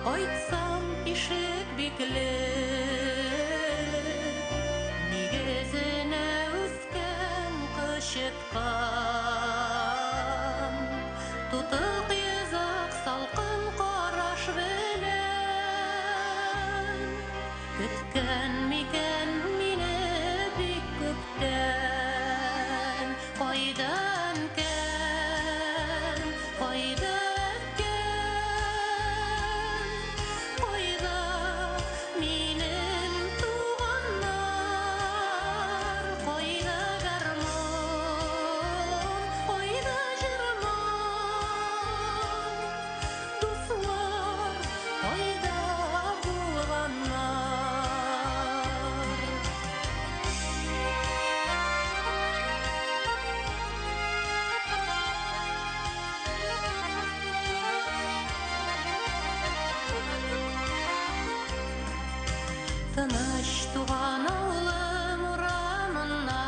Айтсам ишек бикле, нигезенә үскән кычыткан, тутык йозак салкын караш белән, көткән микән мине бик күптән, кайдан кән, кайда тыныч туган авылым урамыннан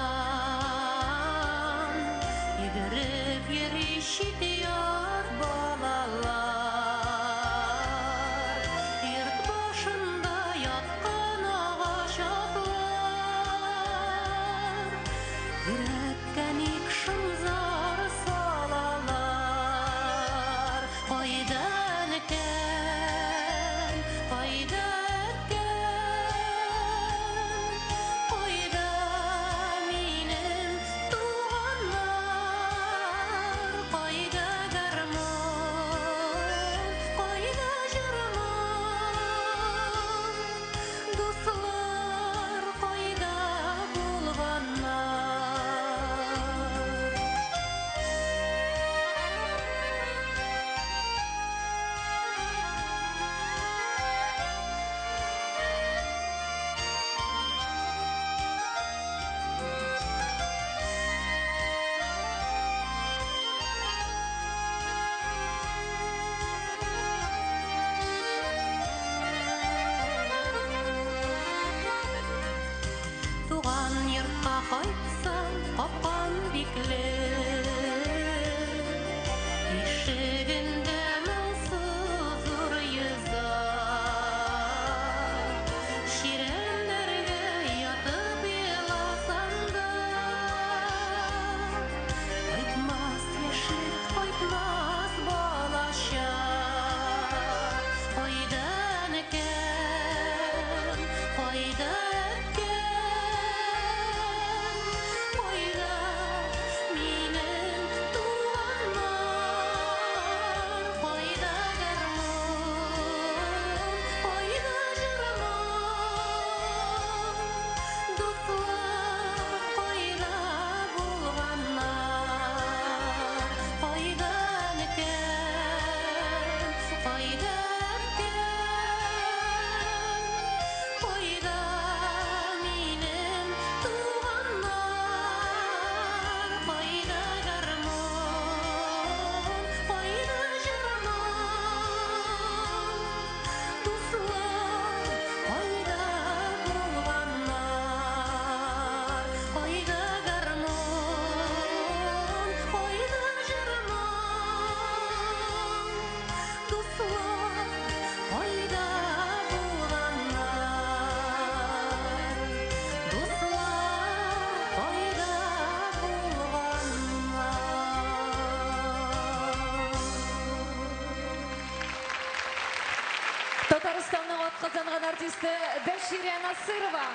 йөгереп йөри чит-ят балалар, йорт башында яткан агач атлар, йөрәккә ник шымзар салалар, кайдан икән, кайда йортка кайтсам, капкам бикле, ишегендә моңсыз зур йозак, чирәмнәргә ятып еласам да, кайтмас яшьлек, кайтмас балачак, кайдан икән, кайда Татарстанның атказанган артисты Бәширә Насырова.